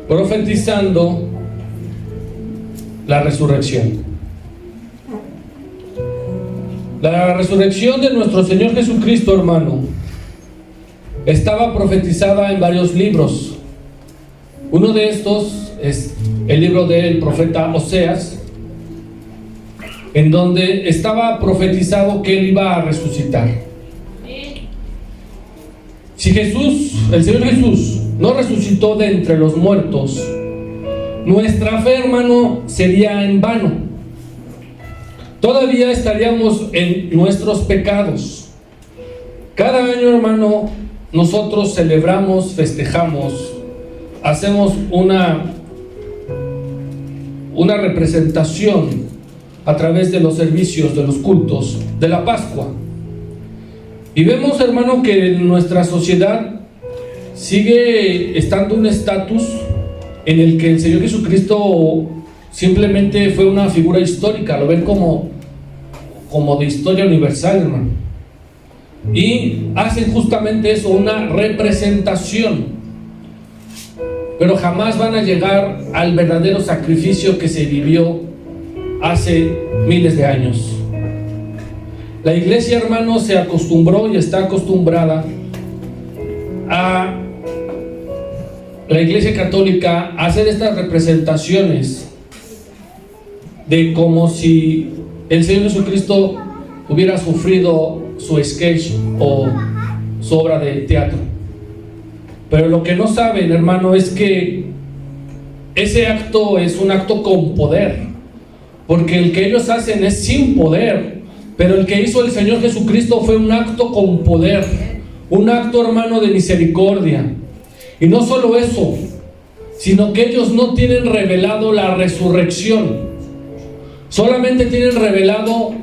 profetizando la resurrección. La resurrección de nuestro Señor Jesucristo, hermano, estaba profetizada en varios libros. Uno de estos es el libro del profeta Oseas, en donde estaba profetizado que Él iba a resucitar. Si el Señor Jesús no resucitó de entre los muertos, nuestra fe, hermano, sería en vano. Todavía estaríamos en nuestros pecados. Cada año, hermano, nosotros celebramos, festejamos, hacemos una representación a través de los servicios, de los cultos, de la Pascua. Y vemos, hermano, que en nuestra sociedad sigue estando un estatus en el que el Señor Jesucristo simplemente fue una figura histórica, lo ven como de historia universal, hermano. Y hacen justamente eso, una representación. Pero jamás van a llegar al verdadero sacrificio que se vivió hace miles de años. La iglesia, hermano, se acostumbró y está acostumbrada la iglesia católica a hacer estas representaciones de como si el Señor Jesucristo hubiera sufrido su sketch o su obra de teatro. Pero lo que no saben, hermano, es que ese acto es un acto con poder, porque el que ellos hacen es sin poder, pero el que hizo el Señor Jesucristo fue un acto con poder, un acto, hermano, de misericordia. Y no solo eso, sino que ellos no tienen revelado la resurrección, solamente tienen revelado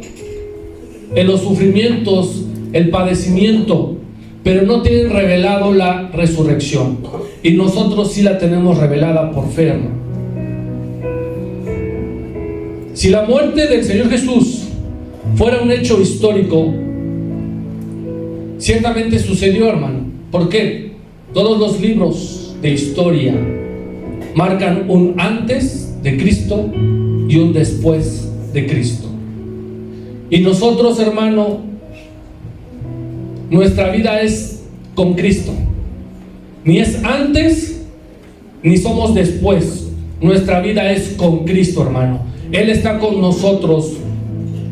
en los sufrimientos el padecimiento, pero no tienen revelado la resurrección. Y nosotros sí la tenemos revelada por fe, hermano. Si la muerte del Señor Jesús fuera un hecho histórico, ciertamente sucedió, hermano. ¿Por qué? Todos los libros de historia marcan un antes de Cristo y un después de Cristo. Y nosotros, hermano, nuestra vida es con Cristo. Ni es antes, ni somos después. Nuestra vida es con Cristo, hermano. Él está con nosotros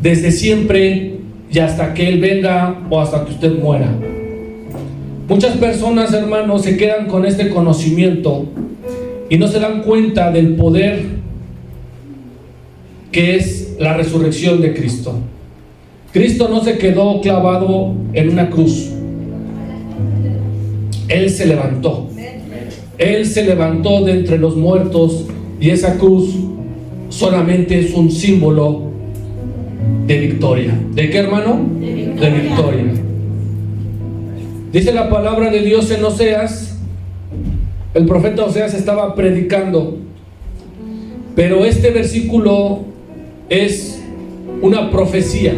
desde siempre y hasta que Él venga o hasta que usted muera. Muchas personas, hermanos, se quedan con este conocimiento y no se dan cuenta del poder que es la resurrección de Cristo. Cristo no se quedó clavado en una cruz. Él se levantó. Él se levantó de entre los muertos, y esa cruz solamente es un símbolo de victoria. ¿De qué, hermano? De victoria. Dice la palabra de Dios en Oseas. El profeta Oseas estaba predicando, pero este versículo es una profecía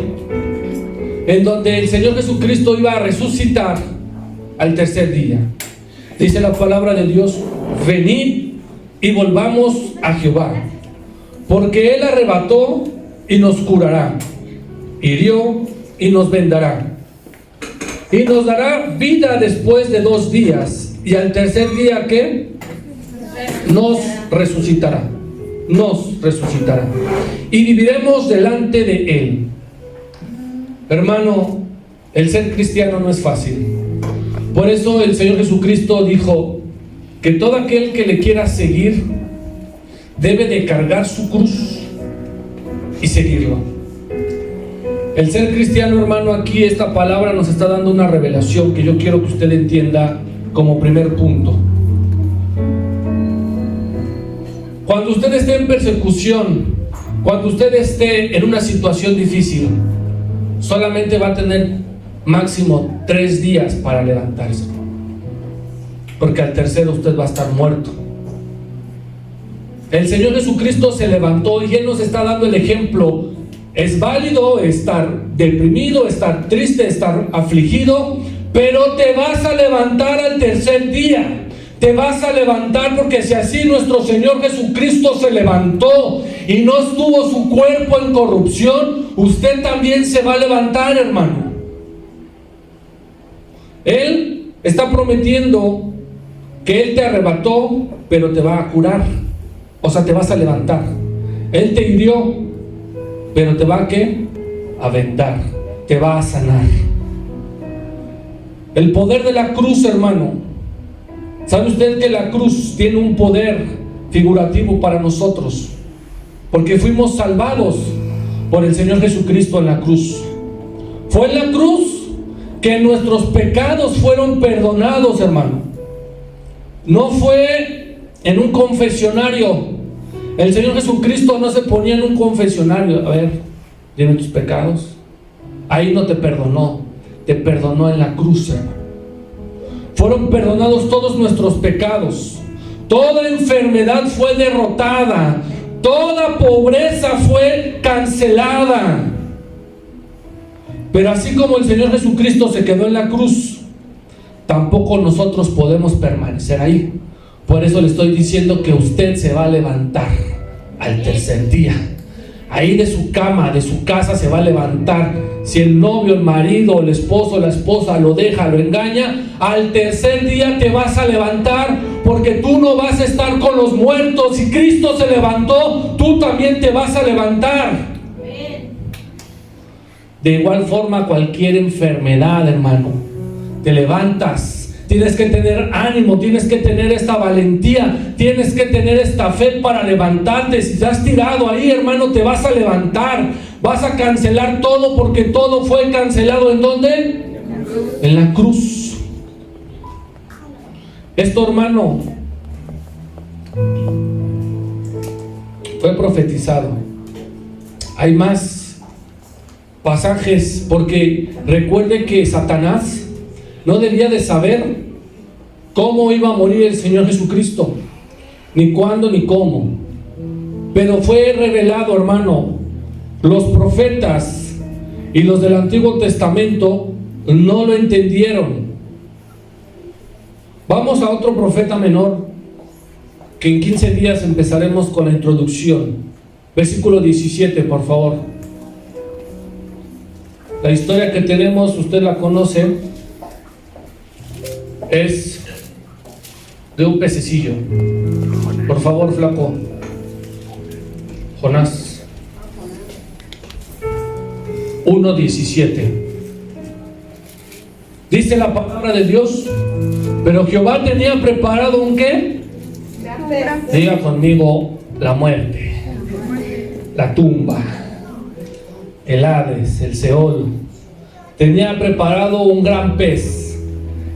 en donde el Señor Jesucristo iba a resucitar al tercer día. Dice la palabra de Dios: venid y volvamos a Jehová, porque Él arrebató y nos curará, hirió y nos vendará, y nos dará vida después de 2 días, y al tercer día, ¿qué? Nos resucitará. Nos resucitará, y viviremos delante de Él. Hermano, el ser cristiano no es fácil. Por eso el Señor Jesucristo dijo que todo aquel que le quiera seguir debe de cargar su cruz y seguirlo. El ser cristiano, hermano, aquí esta palabra nos está dando una revelación que yo quiero que usted entienda como primer punto. Cuando usted esté en persecución, cuando usted esté en una situación difícil, solamente va a tener máximo 3 días para levantarse, porque al tercero usted va a estar muerto. El Señor Jesucristo se levantó y Él nos está dando el ejemplo. Es válido estar deprimido, estar triste, estar afligido, pero te vas a levantar al tercer día. Te vas a levantar, porque si así nuestro Señor Jesucristo se levantó y no estuvo su cuerpo en corrupción, usted también se va a levantar, hermano. Él está prometiendo que Él te arrebató, pero te va a curar. O sea, te vas a levantar. Él te hirió, pero te va a ¿qué? A vendar, te va a sanar. El poder de la cruz, hermano. ¿Sabe usted que la cruz tiene un poder figurativo para nosotros? Porque fuimos salvados por el Señor Jesucristo en la cruz. Fue en la cruz que nuestros pecados fueron perdonados, hermano. No fue en un confesionario. El Señor Jesucristo no se ponía en un confesionario. A ver, dime tus pecados. Ahí no te perdonó. Te perdonó en la cruz, hermano. Fueron perdonados todos nuestros pecados. Toda enfermedad fue derrotada. Toda pobreza fue cancelada. Pero así como el Señor Jesucristo se quedó en la cruz, tampoco nosotros podemos permanecer ahí. Por eso le estoy diciendo que usted se va a levantar al tercer día. Ahí de su cama, de su casa se va a levantar. Si el novio, el marido, el esposo, la esposa lo deja, lo engaña, al tercer día te vas a levantar, porque tú no vas a estar con los muertos. Si Cristo se levantó, tú también te vas a levantar. De igual forma, cualquier enfermedad, hermano, te levantas. Tienes que tener ánimo, tienes que tener esta valentía, tienes que tener esta fe para levantarte. Si te has tirado ahí, hermano, te vas a levantar. Vas a cancelar todo, porque todo fue cancelado. ¿En dónde? En la cruz. Esto, hermano, fue profetizado. Hay más pasajes, porque recuerde que Satanás no debía de saber cómo iba a morir el Señor Jesucristo, ni cuándo ni cómo. Pero fue revelado, hermano. Los profetas y los del Antiguo Testamento no lo entendieron. Vamos a otro profeta menor, que en 15 días empezaremos con la introducción. Versículo 17, por favor. La historia que tenemos, usted la conoce, es de un pececillo. Por favor, flaco. Jonás 1:17. Dice la palabra de Dios: pero Jehová tenía preparado un ¿qué? Diga conmigo: la muerte, la tumba, el Hades, el Seol. Tenía preparado un gran pez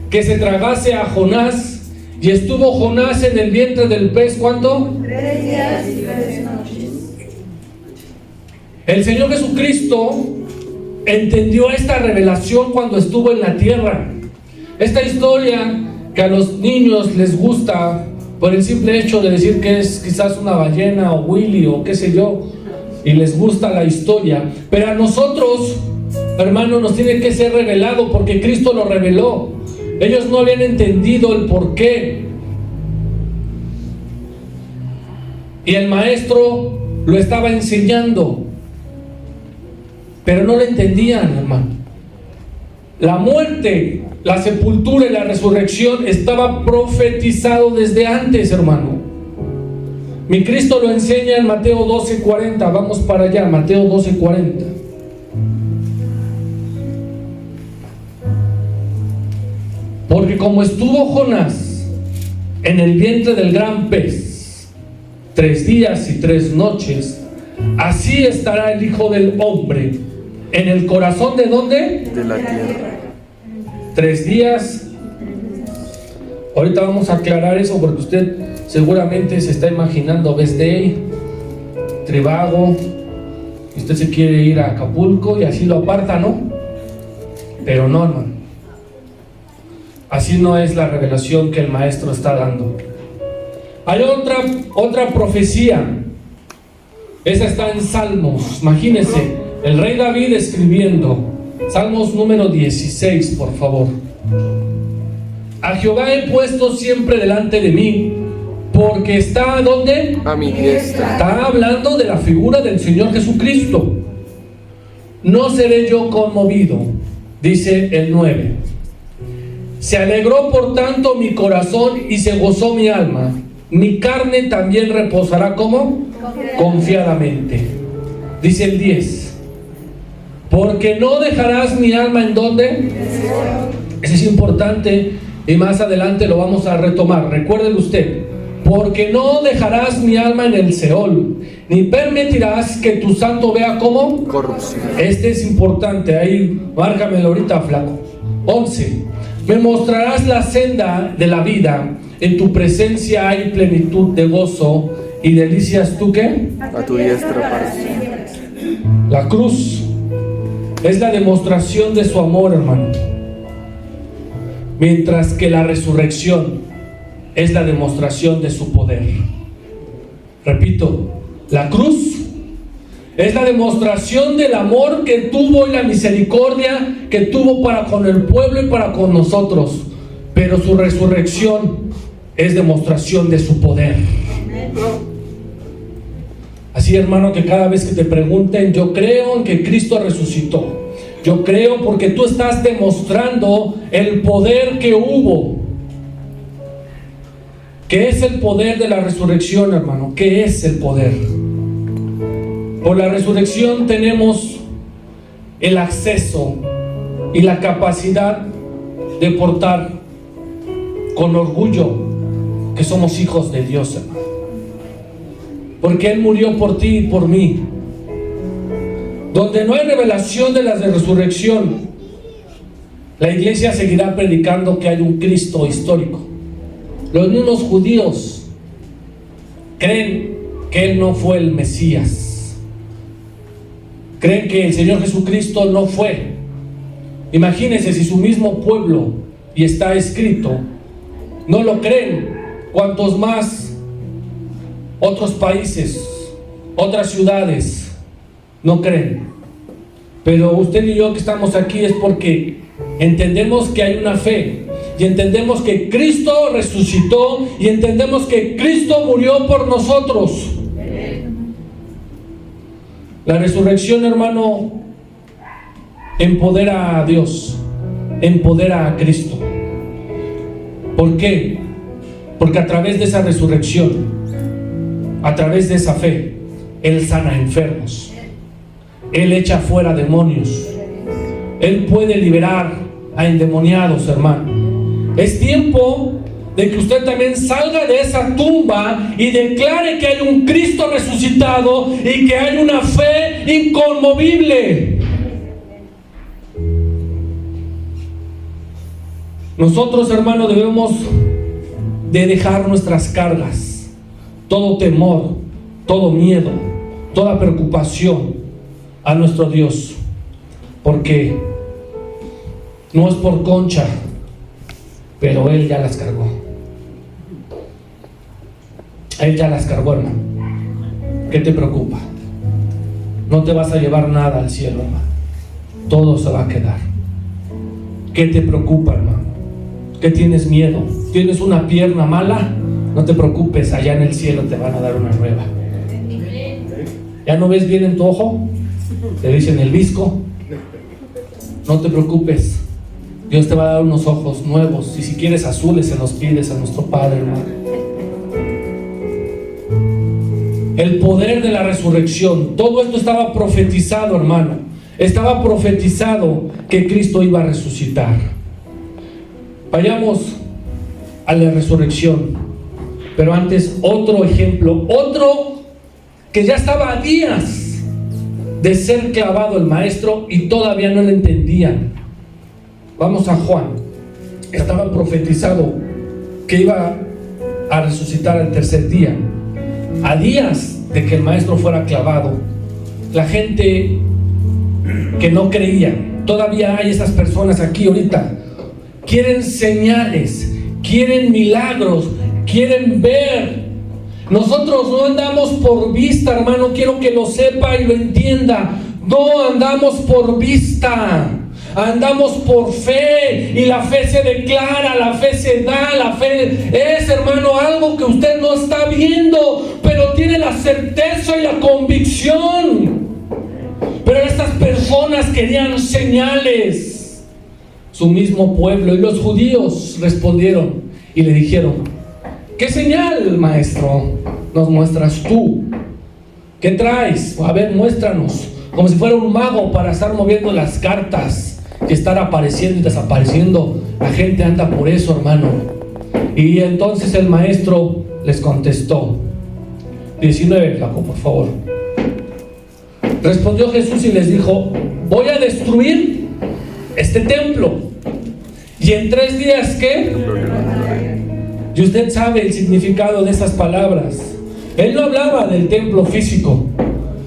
que se tragase a Jonás, y estuvo Jonás en el vientre del pez, ¿cuánto? 3 días y 3 noches. El Señor Jesucristo entendió esta revelación cuando estuvo en la tierra. Esta historia que a los niños les gusta por el simple hecho de decir que es quizás una ballena o Willy o qué sé yo, y les gusta la historia, pero a nosotros, hermano, nos tiene que ser revelado, porque Cristo lo reveló. Ellos no habían entendido el porqué, y el maestro lo estaba enseñando, pero no lo entendían, hermano. La muerte, la sepultura y la resurrección estaba profetizado desde antes, hermano. Mi Cristo lo enseña en Mateo 12:40. Vamos para allá, Mateo 12:40. Porque como estuvo Jonás en el vientre del gran pez 3 días y 3 noches, así estará el Hijo del Hombre en el corazón ¿de dónde? De la tierra. 3 días. Ahorita vamos a aclarar eso, porque usted seguramente se está imaginando Best Day, Trivago, y usted se quiere ir a Acapulco y así lo aparta, ¿no? Pero no, hermano. Así no es la revelación que el maestro está dando. Hay otra profecía. Esa está en Salmos. Imagínense, el rey David escribiendo. Salmos número 16, por favor. A Jehová he puesto siempre delante de mí, porque está, ¿dónde? A mi diestra. Está hablando de la figura del Señor Jesucristo. No seré yo conmovido, dice el 9. Se alegró por tanto mi corazón y se gozó mi alma. Mi carne también reposará, ¿cómo? Confiadamente. Dice el 10. Porque no dejarás mi alma, ¿en dónde? Eso es importante y más adelante lo vamos a retomar. Recuérdelo usted. Porque no dejarás mi alma en el Seol, ni permitirás que tu santo vea como corrupción. Este es importante, ahí márcamelo ahorita, flaco. 11. Me mostrarás la senda de la vida, en tu presencia hay plenitud de gozo y delicias, ¿tú qué? A tu diestra para siempre. La cruz es la demostración de su amor, hermano, mientras que la resurrección es la demostración de su poder. Repito, la cruz es la demostración del amor que tuvo y la misericordia que tuvo para con el pueblo y para con nosotros, pero su resurrección es demostración de su poder. Así, hermano, que cada vez que te pregunten, yo creo en que Cristo resucitó, yo creo porque tú estás demostrando el poder que hubo. ¿Qué es el poder de la resurrección, hermano? ¿Qué es el poder? Por la resurrección tenemos el acceso y la capacidad de portar con orgullo que somos hijos de Dios, hermano. Porque Él murió por ti y por mí. Donde no hay revelación de la resurrección, la iglesia seguirá predicando que hay un Cristo histórico. Los mismos judíos creen que Él no fue el Mesías. Creen que el Señor Jesucristo no fue. Imagínense si su mismo pueblo, y está escrito, no lo creen, cuantos más otros países, otras ciudades no creen. Pero usted y yo que estamos aquí es porque entendemos que hay una fe. Y entendemos que Cristo resucitó y entendemos que Cristo murió por nosotros. La resurrección, hermano, empodera a Dios, empodera a Cristo. ¿Por qué? Porque a través de esa resurrección, a través de esa fe, Él sana enfermos, Él echa fuera demonios, Él puede liberar a endemoniados, hermano. Es tiempo de que usted también salga de esa tumba y declare que hay un Cristo resucitado y que hay una fe inconmovible. Nosotros, hermanos, debemos de dejar nuestras cargas, todo temor, todo miedo, toda preocupación a nuestro Dios, porque no es por concha, pero Él ya las cargó. Él ya las cargó, hermano. ¿Qué te preocupa? No te vas a llevar nada al cielo, hermano. Todo se va a quedar. ¿Qué te preocupa, hermano? ¿Qué tienes miedo? ¿Tienes una pierna mala? No te preocupes, allá en el cielo te van a dar una nueva. ¿Ya no ves bien en tu ojo? Te dicen el visco. No te preocupes. Dios te va a dar unos ojos nuevos, y si quieres azules se los pides a nuestro Padre, hermano. El poder de la resurrección, todo esto estaba profetizado, hermano. Estaba profetizado que Cristo iba a resucitar. Vayamos a la resurrección, pero antes otro ejemplo, otro que ya estaba a días de ser clavado el maestro y todavía no lo entendían. Vamos a Juan. Estaba profetizado que iba a resucitar al tercer día. A días de que el maestro fuera clavado, la gente que no creía, todavía hay esas personas aquí ahorita, quieren señales, quieren milagros, quieren ver. Nosotros no andamos por vista, hermano, quiero que lo sepa y lo entienda. No andamos por vista. Andamos por fe y la fe se declara, la fe se da, la fe es, hermano, algo que usted no está viendo, pero tiene la certeza y la convicción. Pero estas personas querían señales, su mismo pueblo, y los judíos respondieron y le dijeron: ¿qué señal, maestro, nos muestras tú? ¿Qué traes? A ver, muéstranos. Como si fuera un mago para estar moviendo las cartas y estar apareciendo y desapareciendo. La gente anda por eso, hermano. Y entonces el maestro les contestó. 19, Flaco, por favor. Respondió Jesús y les dijo: voy a destruir este templo, y en 3 días, ¿qué? Y usted sabe el significado de esas palabras. Él no hablaba del templo físico.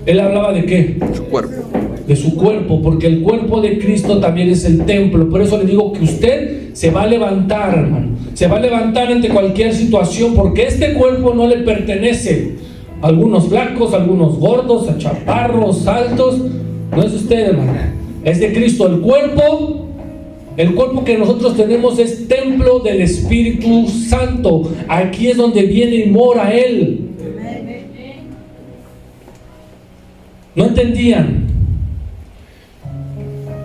Él hablaba ¿de qué? Su cuerpo. De su cuerpo, porque el cuerpo de Cristo también es el templo. Por eso le digo que usted se va a levantar, hermano. Se va a levantar ante cualquier situación, porque este cuerpo no le pertenece a algunos flacos, a algunos gordos, a chaparros, altos. No es de usted, hermano. Es de Cristo. El cuerpo que nosotros tenemos es templo del Espíritu Santo. Aquí es donde viene y mora Él. No entendían.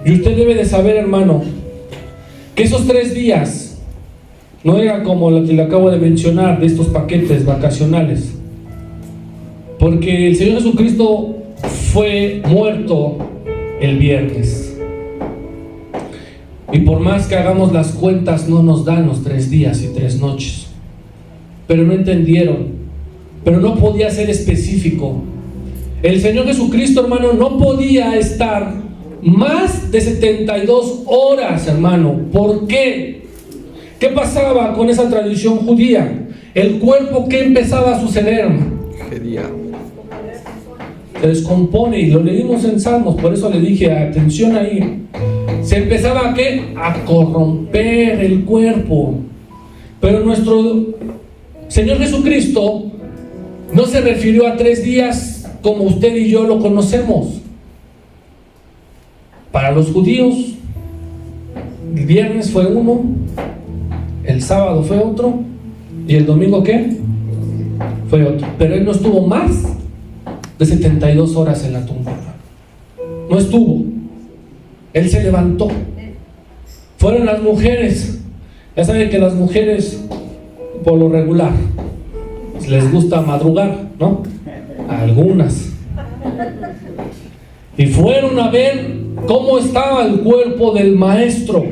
Y usted debe de saber, hermano, que esos 3 días no era como lo que le acabo de mencionar de estos paquetes vacacionales, porque el Señor Jesucristo fue muerto el viernes, y por más que hagamos las cuentas no nos dan los 3 días y 3 noches. Pero no entendieron, pero no podía ser específico. El Señor Jesucristo, hermano, no podía estar más de 72 horas, hermano. ¿Por qué? ¿Qué pasaba con esa tradición judía? El cuerpo, ¿qué empezaba a suceder, hermano? Se descompone, y lo leímos en Salmos, por eso le dije, atención ahí. Se empezaba ¿a qué? A corromper el cuerpo. Pero nuestro Señor Jesucristo no se refirió a 3 días como usted y yo lo conocemos. Para los judíos, el viernes fue uno, el sábado fue otro, y el domingo ¿qué? Fue otro. Pero Él no estuvo más de 72 horas en la tumba. No estuvo. Él se levantó. Fueron las mujeres. Ya saben que las mujeres, por lo regular, les gusta madrugar, ¿no? A algunas. Y fueron a ver cómo estaba el cuerpo del maestro.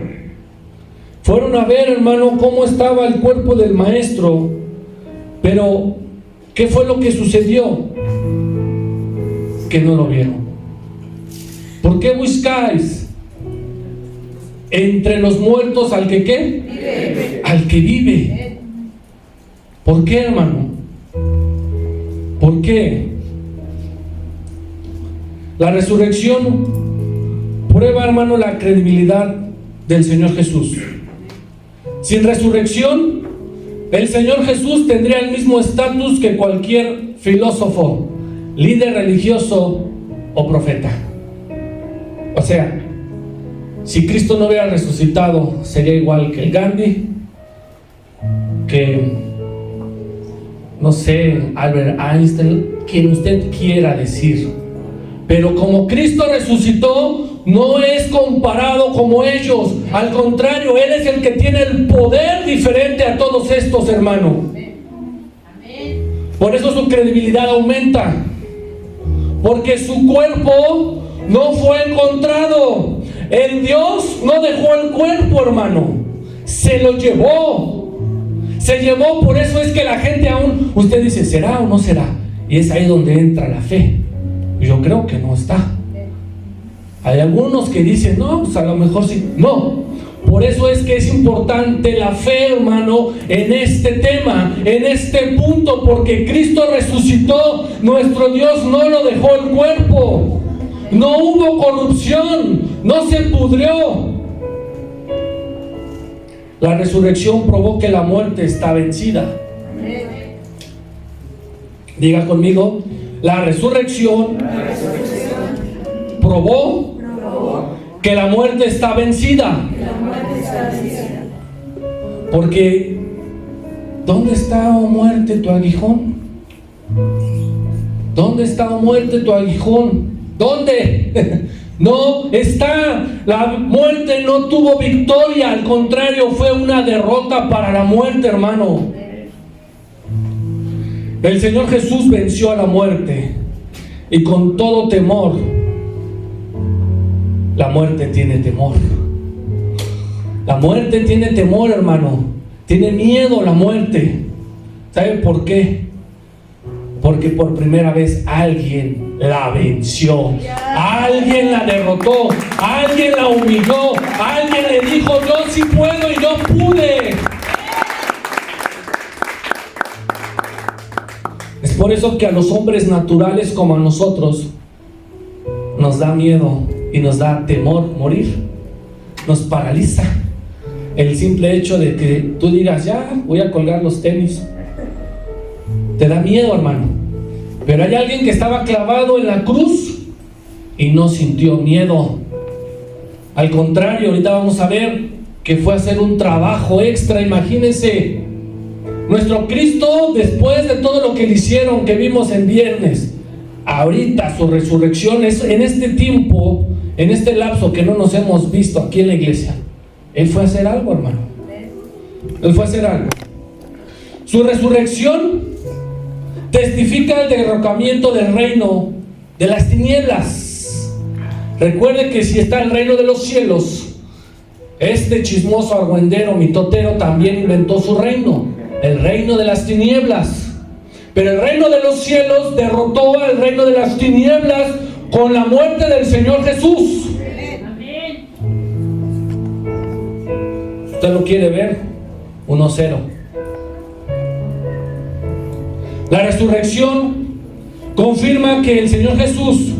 Fueron a ver, hermano, cómo estaba el cuerpo del maestro. Pero, ¿qué fue lo que sucedió? Que no lo vieron. ¿Por qué buscáis entre los muertos al que ¿qué? Vive. Al que vive. ¿Por qué, hermano? ¿Por qué? La resurrección prueba, hermano, la credibilidad del Señor Jesús. Sin resurrección, el Señor Jesús tendría el mismo estatus que cualquier filósofo, líder religioso o profeta. O sea, si Cristo no hubiera resucitado, sería igual que el Gandhi, que, no sé, Albert Einstein, quien usted quiera decir. Pero como Cristo resucitó, no es comparado como ellos. Al contrario, Él es el que tiene el poder diferente a todos estos, hermanos. Por eso su credibilidad aumenta. Porque su cuerpo no fue encontrado. El Dios no dejó el cuerpo, hermano. Se lo llevó. Se llevó, por eso es que la gente aún, usted dice, ¿será o no será? Y es ahí donde entra la fe. Yo creo que no está. Hay algunos que dicen, no, pues a lo mejor sí. No, por eso es que es importante la fe, hermano, en este tema, en este punto, porque Cristo resucitó. Nuestro Dios no lo dejó el cuerpo. No hubo corrupción, no se pudrió. La resurrección probó que la muerte está vencida. Diga conmigo, la resurrección probó que la muerte está vencida. Porque ¿dónde está, oh muerte, tu aguijón? ¿Dónde está, oh muerte, tu aguijón? ¿Dónde? No está. La muerte no tuvo victoria, al contrario, fue una derrota para la muerte, hermano. El Señor Jesús venció a la muerte, y con todo temor, la muerte tiene temor. La muerte tiene temor, hermano. Tiene miedo la muerte. ¿Sabe por qué? Porque por primera vez alguien la venció, alguien la derrotó, alguien la humilló, alguien le dijo: yo sí puedo y yo pude. Es por eso que a los hombres naturales como a nosotros nos da miedo y nos da temor morir. Nos paraliza el simple hecho de que tú digas: ya voy a colgar los tenis. Te da miedo, hermano. Pero hay alguien que estaba clavado en la cruz y no sintió miedo. Al contrario, ahorita vamos a ver que fue a hacer un trabajo extra. Imagínense, nuestro Cristo, después de todo lo que le hicieron, que vimos en viernes, ahorita su resurrección es en este tiempo, en este lapso que no nos hemos visto aquí en la iglesia. Él fue a hacer algo, hermano. Él fue a hacer algo. Su resurrección testifica el derrocamiento del reino de las tinieblas. Recuerde que si está el reino de los cielos, este chismoso argüendero, mitotero, también inventó su reino, el reino de las tinieblas. Pero el reino de los cielos derrotó al reino de las tinieblas con la muerte del Señor Jesús. Amén. ¿Usted lo quiere ver? 1-0. La resurrección confirma que el Señor Jesús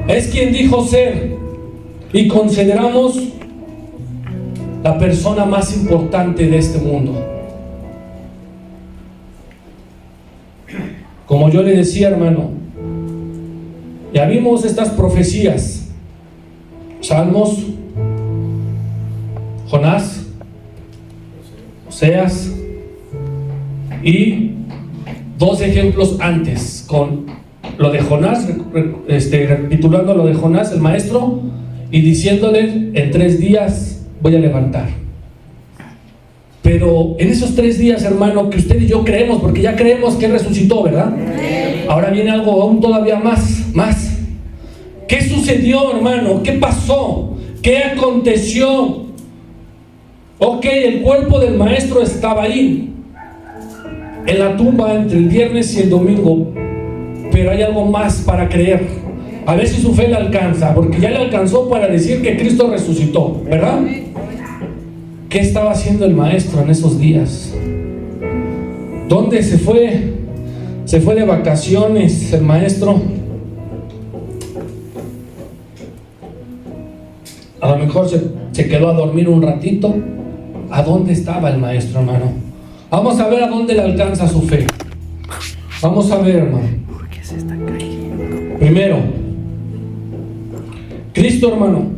es quien dijo ser, y consideramos la persona más importante de este mundo. Como yo le decía, hermano, ya vimos estas profecías: Salmos, Jonás, Oseas, y 2 ejemplos antes con lo de Jonás, recapitulando lo de Jonás, el maestro, y diciéndole: en 3 días voy a levantar. Pero en esos 3 días, hermano, que usted y yo creemos, porque ya creemos que Él resucitó, ¿verdad? Ahora viene algo aún todavía más. ¿Qué sucedió, hermano? ¿Qué pasó? ¿Qué aconteció? Ok, el cuerpo del maestro estaba ahí, en la tumba, entre el viernes y el domingo. Pero hay algo más para creer. A ver si su fe le alcanza, porque ya le alcanzó para decir que Cristo resucitó, ¿verdad? ¿Qué estaba haciendo el maestro en esos días? ¿Dónde se fue? Se fue de vacaciones el maestro. A lo mejor se quedó a dormir un ratito. ¿A dónde estaba el maestro, hermano? Vamos a ver a dónde le alcanza su fe. Vamos a ver, hermano. ¿Por qué se está cayendo? Primero, Cristo, hermano,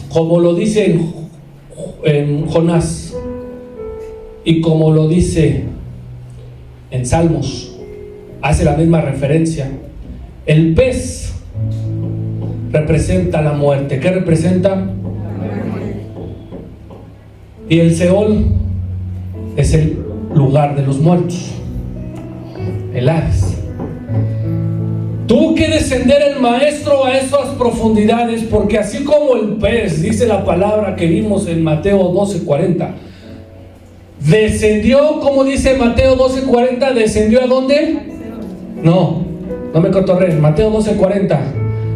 como lo dice en Jonás y como lo dice en Salmos, hace la misma referencia. El pez representa la muerte. ¿Qué representa? Y el Seol es el lugar de los muertos, el Hades. Tuvo que descender el maestro a esas profundidades, porque así como el pez, dice la palabra que vimos en Mateo 12:40, descendió, como dice Mateo 12:40, ¿descendió a dónde? No me cotorreen. Mateo 12:40,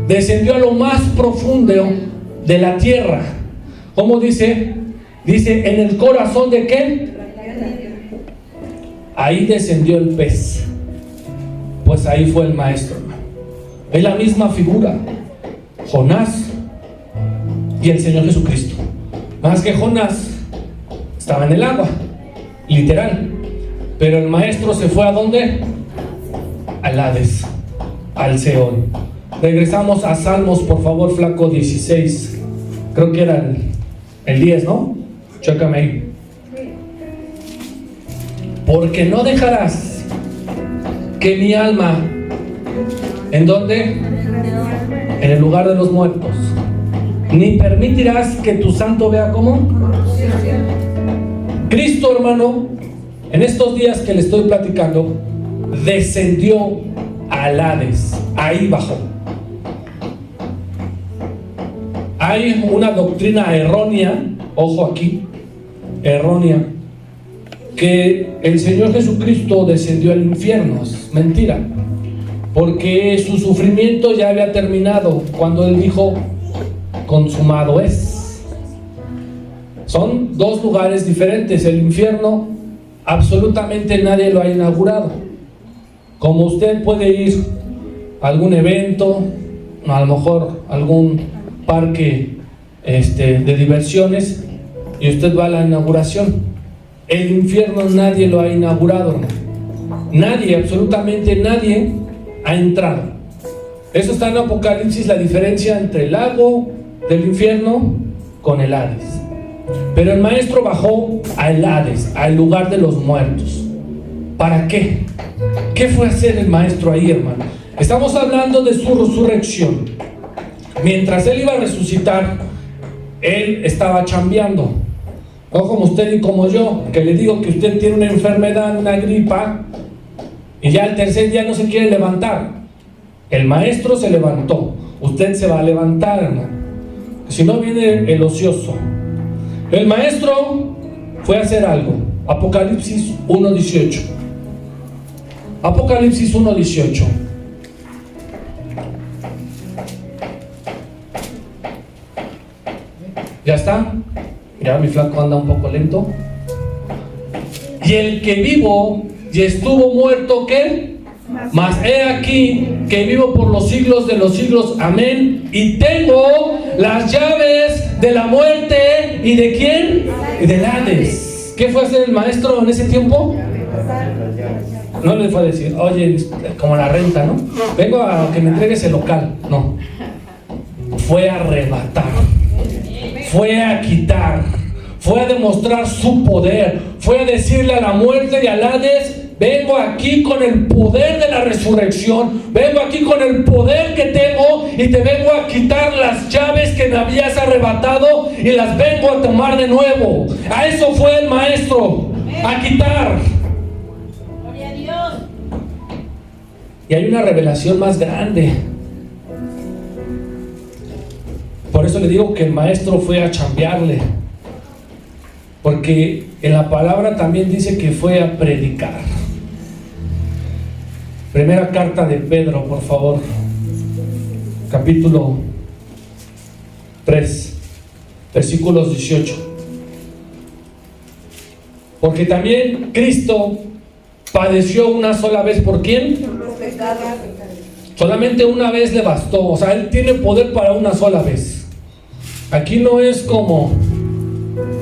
descendió a lo más profundo de la tierra. ¿Cómo dice? Dice, ¿en el corazón de qué? Ahí descendió el pez. Pues ahí fue el maestro, hermano. Es la misma figura, Jonás y el Señor Jesucristo. Más que Jonás estaba en el agua, literal. Pero el maestro se fue ¿a dónde? Al Hades, al Seol. Regresamos a Salmos, por favor, flaco, 16. Creo que era el 10, ¿no? Chécame ahí. Porque no dejarás que mi alma, ¿en dónde? En el lugar de los muertos. Ni permitirás que tu santo vea cómo. Cristo, hermano, en estos días que le estoy platicando, descendió al Hades. Ahí bajó. Hay una doctrina errónea, ojo aquí, errónea, que el Señor Jesucristo descendió al infierno. Es mentira, porque su sufrimiento ya había terminado cuando Él dijo, consumado es. Son dos lugares diferentes. El infierno absolutamente nadie lo ha inaugurado. Como usted puede ir a algún evento, a lo mejor algún parque de diversiones, y usted va a la inauguración. El infierno nadie lo ha inaugurado, hermano. Nadie, absolutamente nadie ha entrado. Eso está en Apocalipsis, la diferencia entre el lago del infierno con el Hades. Pero el maestro bajó al Hades, al lugar de los muertos. ¿Para qué? ¿Qué fue a hacer el maestro ahí, hermano? Estamos hablando de su resurrección. Mientras él iba a resucitar, él estaba chambeando. No como usted y como yo, que le digo que usted tiene una enfermedad, una gripa, y ya el tercer día no se quiere levantar. El maestro se levantó. Usted se va a levantar, hermano. Si no, viene el ocioso. El maestro fue a hacer algo. Apocalipsis 1:18. Apocalipsis 1:18. ¿Ya está? Ya mi flaco anda un poco lento. Y el que vivo y estuvo muerto, ¿qué? Mas he aquí que vivo por los siglos de los siglos. Amén. Y tengo las llaves de la muerte. ¿Y de quién? Y del Hades. ¿Qué fue a hacer el maestro en ese tiempo? No le fue a decir, oye, como la renta, ¿no? Vengo a que me entregues el local. No. Fue a arrebatar. Fue a quitar. Fue a demostrar su poder. Fue a decirle a la muerte y al Hades, vengo aquí con el poder de la resurrección. Vengo aquí con el poder que tengo y te vengo a quitar las llaves que me habías arrebatado y las vengo a tomar de nuevo. A eso fue el maestro, a quitar. Gloria a Dios. Y hay una revelación más grande. Por eso le digo que el maestro fue a chambearle. Porque en la palabra también dice que fue a predicar. Primera carta de Pedro, por favor. Capítulo 3, versículos 18. Porque también Cristo padeció una sola vez. ¿Por quién? Solamente una vez le bastó. O sea, Él tiene poder para una sola vez. Aquí no es como,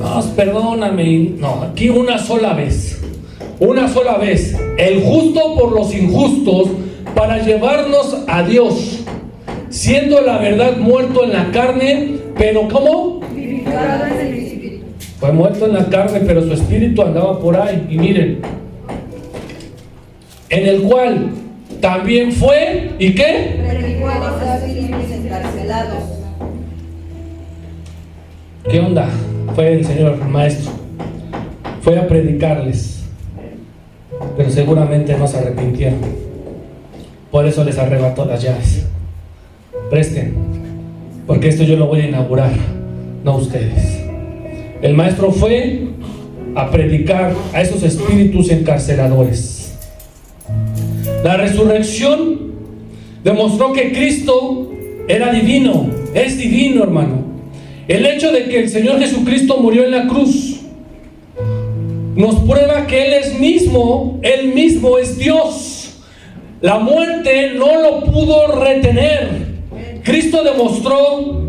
no, perdóname. No, aquí una sola vez. Una sola vez. El justo por los injustos, para llevarnos a Dios, siendo la verdad muerto en la carne, pero ¿cómo? Vivificado en el espíritu. Fue muerto en la carne, pero su espíritu andaba por ahí. Y miren, en el cual también fue, ¿y qué? Predicó a los filipenses encarcelados. ¿Qué onda? Fue el Señor, el maestro. Fue a predicarles. Pero seguramente no se arrepintieron. Por eso les arrebató las llaves. Presten, porque esto yo lo voy a inaugurar, no ustedes. El maestro fue a predicar a esos espíritus encarceladores. La resurrección demostró que Cristo era divino, es divino, hermano. El hecho de que el Señor Jesucristo murió en la cruz nos prueba que Él mismo es Dios. La muerte no lo pudo retener. Cristo demostró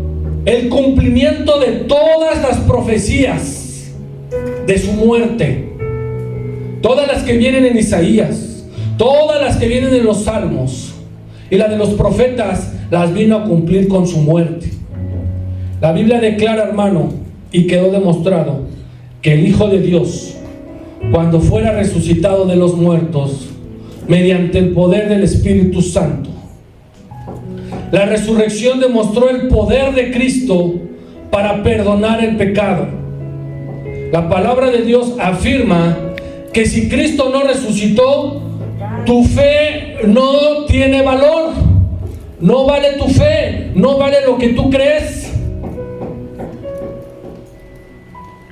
el cumplimiento de todas las profecías de su muerte. Todas las que vienen en Isaías, todas las que vienen en los Salmos y la de los profetas las vino a cumplir con su muerte. La Biblia declara, hermano, y quedó demostrado que el Hijo de Dios, cuando fuera resucitado de los muertos, mediante el poder del Espíritu Santo, la resurrección demostró el poder de Cristo para perdonar el pecado. La palabra de Dios afirma que si Cristo no resucitó, tu fe no tiene valor. No vale tu fe, no vale lo que tú crees.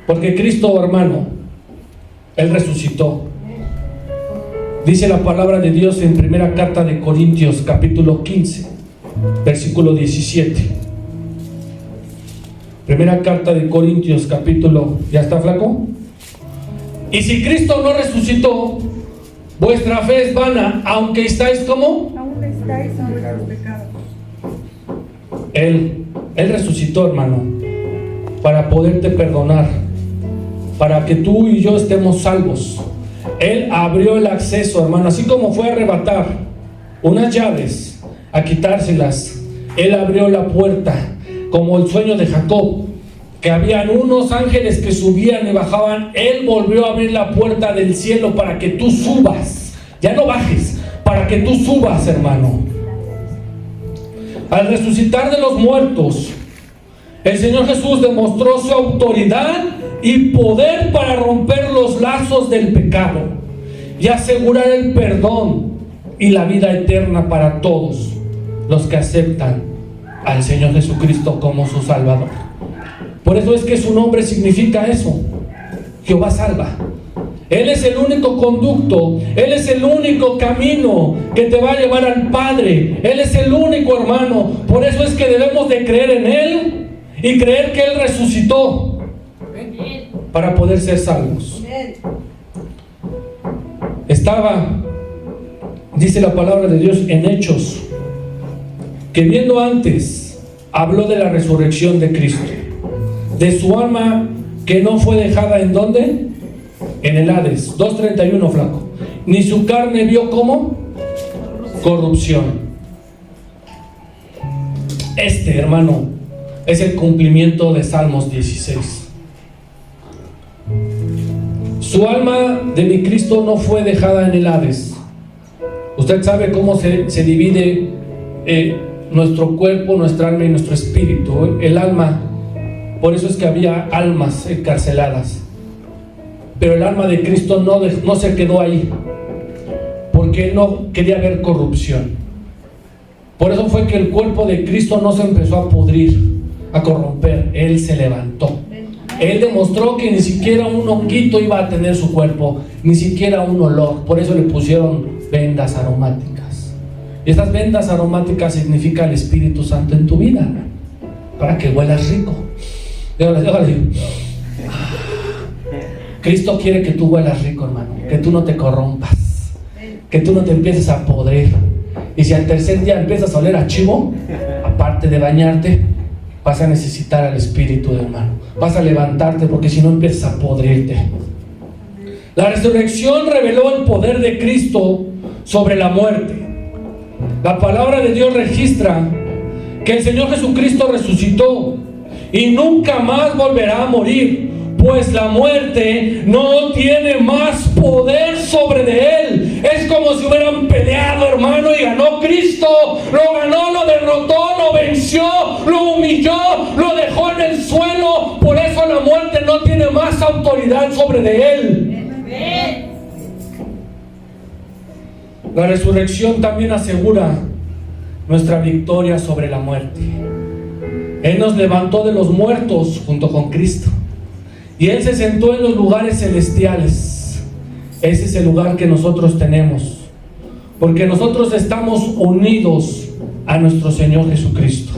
Porque Cristo, hermano, Él resucitó. Dice la palabra de Dios en primera carta de Corintios, capítulo 15, versículo 17. Primera carta de Corintios, capítulo... ¿Ya está, flaco? Y si Cristo no resucitó, vuestra fe es vana, aunque estáis como... Aún estáis en vuestros pecados. Él resucitó, hermano, para poderte perdonar, para que tú y yo estemos salvos. Él abrió el acceso, hermano, así como fue a arrebatar unas llaves, a quitárselas. Él abrió la puerta, como el sueño de Jacob, que habían unos ángeles que subían y bajaban. Él volvió a abrir la puerta del cielo para que tú subas, ya no bajes, para que tú subas, hermano. Al resucitar de los muertos, el Señor Jesús demostró su autoridad y poder para romper los lazos del pecado y asegurar el perdón y la vida eterna para todos los que aceptan al Señor Jesucristo como su Salvador. Por eso es que su nombre significa eso: Jehová salva. Él es el único conducto, Él es el único camino que te va a llevar al Padre. Él es el único, hermano. Por eso es que debemos de creer en Él y creer que Él resucitó para poder ser salvos. Estaba, dice la palabra de Dios en Hechos, que viendo antes habló de la resurrección de Cristo, de su alma que no fue dejada ¿en dónde? En el Hades. 2:31, flaco. Ni su carne vio como corrupción. Este, hermano, es el cumplimiento de Salmos 16. Su alma de mi Cristo no fue dejada en el Hades. Usted sabe cómo se divide nuestro cuerpo, nuestra alma y nuestro espíritu. El alma, por eso es que había almas encarceladas. Pero el alma de Cristo no se quedó ahí, porque Él no quería ver corrupción. Por eso fue que el cuerpo de Cristo no se empezó a pudrir, a corromper. Él se levantó. Él demostró que ni siquiera un honguito iba a tener su cuerpo, ni siquiera un olor. Por eso le pusieron vendas aromáticas. Y estas vendas aromáticas significan el Espíritu Santo en tu vida, para que huelas rico. Déjale. Cristo quiere que tú huelas rico, hermano, que tú no te corrompas, que tú no te empieces a podrir. Y si al tercer día empiezas a oler a chivo, aparte de bañarte, vas a necesitar al Espíritu, hermano. Vas a levantarte, porque si no empiezas a podrirte. La resurrección reveló el poder de Cristo sobre la muerte. La palabra de Dios registra que el Señor Jesucristo resucitó y nunca más volverá a morir, pues la muerte no tiene más poder sobre de Él. Es como si hubieran peleado, hermano, y ganó Cristo. Lo ganó, lo derrotó, lo venció, lo humilló, lo dejó en el suelo. Por eso la muerte no tiene más autoridad sobre de Él. La resurrección también asegura nuestra victoria sobre la muerte. Él nos levantó de los muertos junto con Cristo. Y Él se sentó en los lugares celestiales. Ese es el lugar que nosotros tenemos, porque nosotros estamos unidos a nuestro Señor Jesucristo.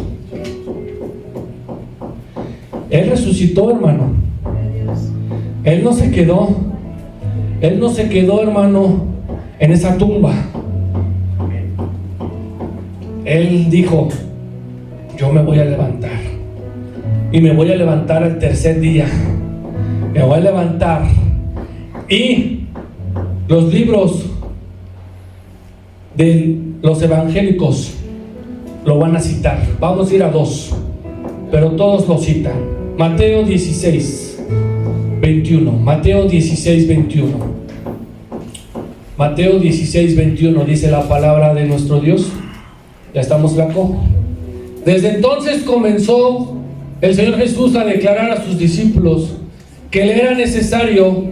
Él resucitó, hermano. Él no se quedó, hermano, en esa tumba. Él dijo: yo me voy a levantar, y me voy a levantar al tercer día. Me voy a levantar. Y los libros de los evangélicos lo van a citar. Vamos a ir a 2, pero todos lo citan. Mateo 16, 21. Mateo 16, 21. Mateo 16, 21 dice la palabra de nuestro Dios. Ya estamos, flaco. Desde entonces comenzó el Señor Jesús a declarar a sus discípulos que le era necesario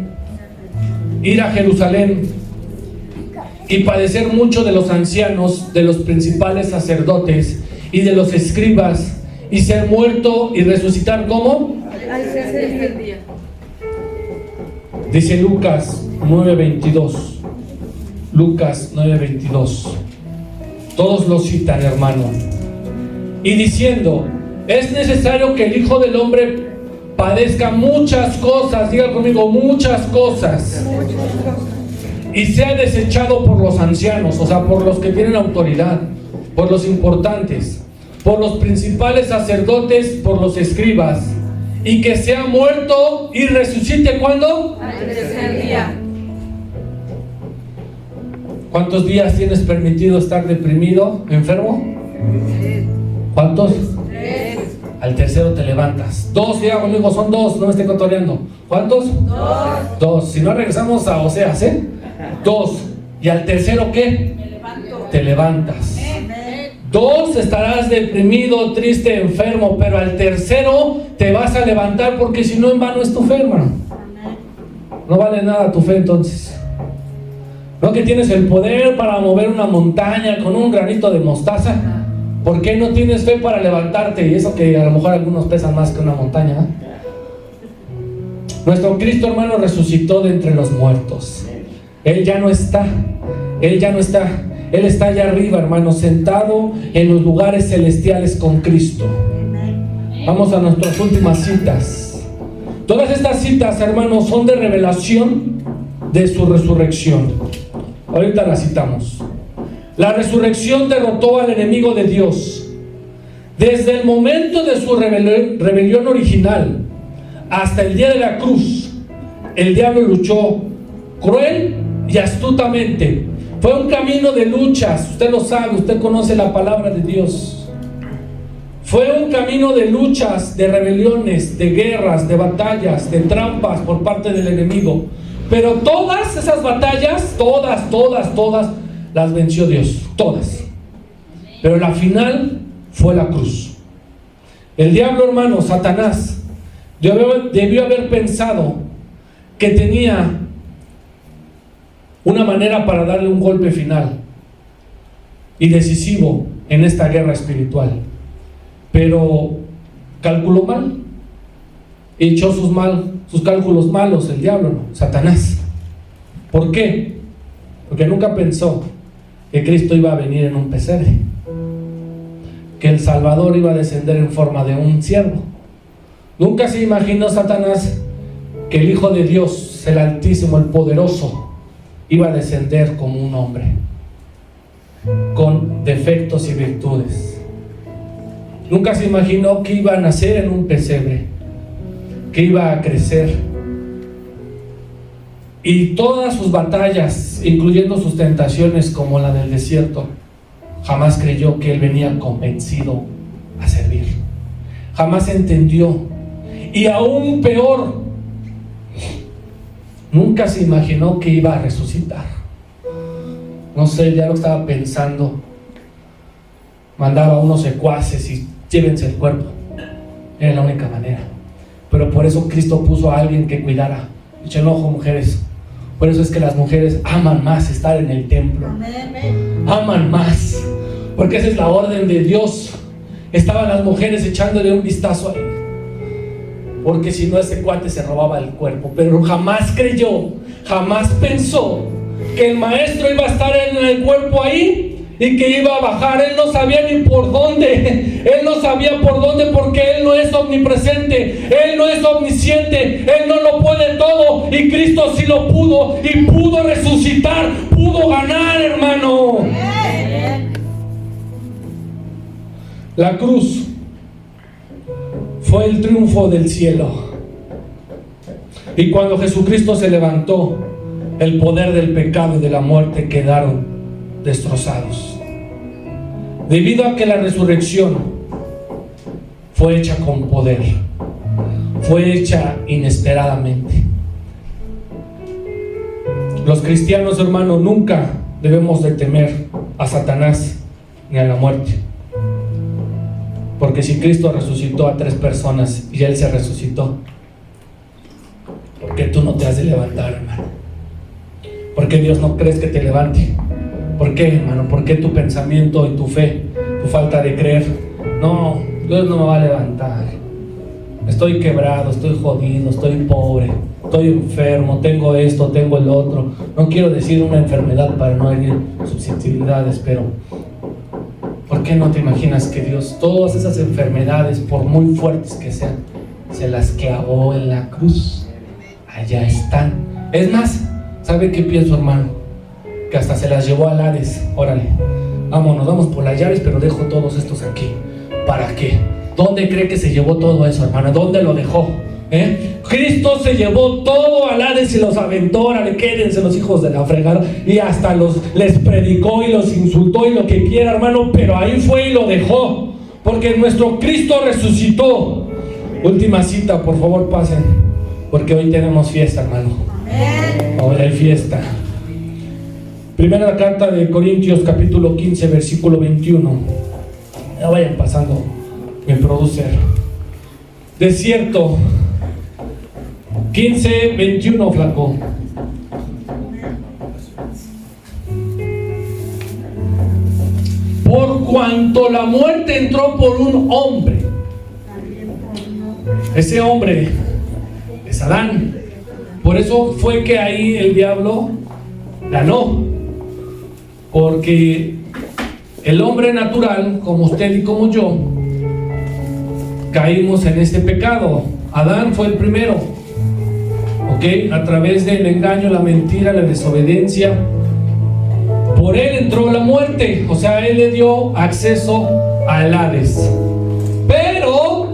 ir a Jerusalén y padecer mucho de los ancianos, de los principales sacerdotes y de los escribas, y ser muerto y resucitar. ¿Cómo? Al tercer día. Dice Lucas 9:22. Lucas 9:22. Todos lo citan, hermano. Y diciendo: es necesario que el Hijo del Hombre padezca muchas cosas, diga conmigo, muchas cosas, y sea desechado por los ancianos, o sea, por los que tienen autoridad, por los importantes, por los principales sacerdotes, por los escribas, y que sea muerto y resucite. ¿Cuándo? Al tercer día. ¿Cuántos días tienes permitido estar deprimido, enfermo? ¿Cuántos? 3. Al tercero te levantas. 2, diga conmigo, son 2, no me esté cotoreando. ¿Cuántos? 2. Si no, regresamos a Oseas, 2. ¿Y al tercero qué? Me levanto. Te levantas. 2, estarás deprimido, triste, enfermo, pero al tercero te vas a levantar, porque si no, en vano es tu fe, hermano. No vale nada tu fe entonces. No que tienes el poder para mover una montaña con un granito de mostaza. ¿Por qué no tienes fe para levantarte? Y eso que a lo mejor algunos pesan más que una montaña, Nuestro Cristo, hermano, resucitó de entre los muertos. Él ya no está. Él ya no está. Él está allá arriba, hermano, sentado en los lugares celestiales con Cristo. Vamos a nuestras últimas citas. Todas estas citas, hermanos, son de revelación de su resurrección. Ahorita las citamos. La resurrección derrotó al enemigo de Dios. Desde el momento de su rebelión original hasta el día de la cruz, el diablo luchó cruel y astutamente. Fue un camino de luchas, usted lo sabe, usted conoce la palabra de Dios. Fue un camino de luchas, de rebeliones, de guerras, de batallas, de trampas por parte del enemigo. Pero todas esas batallas, todas, las venció Dios, todas. Pero la final fue la cruz. El diablo, hermano, Satanás, debió haber pensado que tenía una manera para darle un golpe final y decisivo en esta guerra espiritual, pero calculó mal, echó sus cálculos malos el diablo, ¿no? Satanás. ¿Por qué? Porque nunca pensó que Cristo iba a venir en un pesebre, que el Salvador iba a descender en forma de un siervo. Nunca se imaginó Satanás que el Hijo de Dios, el Altísimo, el Poderoso, iba a descender como un hombre, con defectos y virtudes. Nunca se imaginó que iba a nacer en un pesebre, que iba a crecer. Y todas sus batallas, incluyendo sus tentaciones como la del desierto, jamás creyó que él venía convencido a servir. Jamás entendió. Y aún peor, nunca se imaginó que iba a resucitar. No sé, ya lo estaba pensando. Mandaba a unos secuaces y llévense el cuerpo. Era la única manera. Pero por eso Cristo puso a alguien que cuidara. Echen ojo, mujeres. Por eso es que las mujeres aman más estar en el templo. Aman más. Porque esa es la orden de Dios. Estaban las mujeres echándole un vistazo ahí. Porque si no, ese cuate se robaba el cuerpo. Pero jamás creyó, jamás pensó que el maestro iba a estar en el cuerpo ahí y que iba a bajar. Él no sabía ni por dónde. Él no sabía por dónde, porque Él no es omnipresente. Él no es omnisciente. Él no lo puede todo. Y Cristo sí lo pudo. Y pudo resucitar. Pudo ganar, hermano. La cruz fue el triunfo del cielo. Y cuando Jesucristo se levantó, el poder del pecado y de la muerte quedaron destrozados. Debido a que la resurrección fue hecha con poder, fue hecha inesperadamente. Los cristianos, hermanos, nunca debemos de temer a Satanás ni a la muerte. Porque si Cristo resucitó a 3 personas y Él se resucitó, ¿por qué tú no te has de levantar, hermano? ¿Por qué Dios no crees que te levante? ¿Por qué, hermano? ¿Por qué tu pensamiento y tu fe, tu falta de creer? No, Dios no me va a levantar. Estoy quebrado, estoy jodido, estoy pobre, estoy enfermo, tengo esto, tengo el otro. No quiero decir una enfermedad para no herir susceptibilidades, pero ¿por qué no te imaginas que Dios todas esas enfermedades, por muy fuertes que sean, se las clavó en la cruz? Allá están. Es más, ¿sabe qué pienso, hermano? Que hasta se las llevó al Hades. Órale, vámonos, vamos por las llaves, pero dejo todos estos aquí. ¿Para qué? ¿Dónde cree que se llevó todo eso, hermano? ¿Dónde lo dejó? Cristo se llevó todo al Hades y los aventó. Órale, quédense los hijos de la fregada. Y hasta les predicó y los insultó y lo que quiera, hermano, pero ahí fue y lo dejó, porque nuestro Cristo resucitó. Última cita, por favor, pasen, porque hoy tenemos fiesta, hermano. Hoy hay fiesta. Primera carta de Corintios, capítulo 15, versículo 21. Ya vayan pasando, mi producer. De cierto, 15, 21, flaco. Por cuanto la muerte entró por un hombre, ese hombre es Adán. Por eso fue que ahí el diablo ganó, porque el hombre natural, como usted y como yo, caímos en este pecado. Adán fue el primero, ¿ok? A través del engaño, la mentira, la desobediencia, por él entró la muerte. O sea, él le dio acceso al Hades. Pero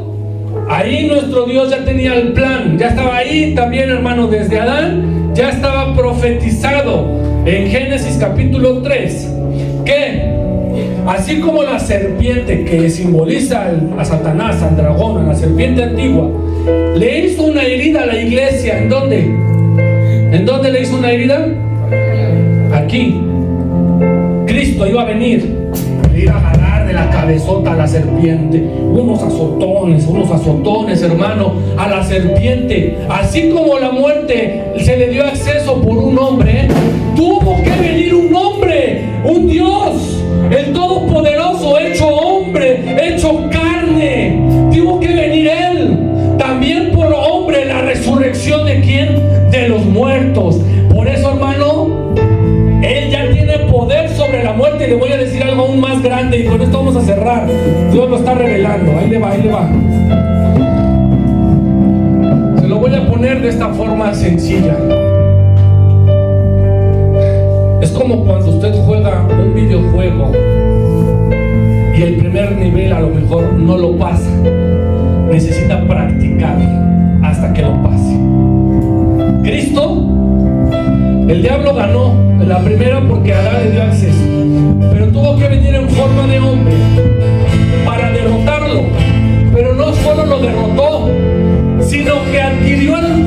ahí nuestro Dios ya tenía el plan, ya estaba ahí también, hermano, desde Adán ya estaba profetizado en Génesis capítulo 3, que así como la serpiente que simboliza a Satanás, al dragón, a la serpiente antigua, le hizo una herida a la iglesia. ¿En dónde? ¿En dónde le hizo una herida? Aquí. Cristo iba a venir, le iba a agarrar de la cabezota a la serpiente, unos azotones, hermano, a la serpiente. Así como la muerte se le dio acceso por un hombre, tuvo que venir un hombre, un Dios, el Todopoderoso, hecho hombre, hecho carne. Tuvo que venir Él, también por hombre, la resurrección de ¿quién? De los muertos. Por eso, hermano, Él ya tiene poder sobre la muerte. Y le voy a decir algo aún más grande, y con esto vamos a cerrar. Dios lo está revelando. Ahí le va, ahí le va. Se lo voy a poner de esta forma sencilla. Es como cuando usted juega un videojuego y el primer nivel a lo mejor no lo pasa. Necesita practicar hasta que lo pase. Cristo, el diablo ganó la primera porque Adán le dio acceso, pero tuvo que venir en forma de hombre para derrotarlo. Pero no solo lo derrotó, sino que adquirió el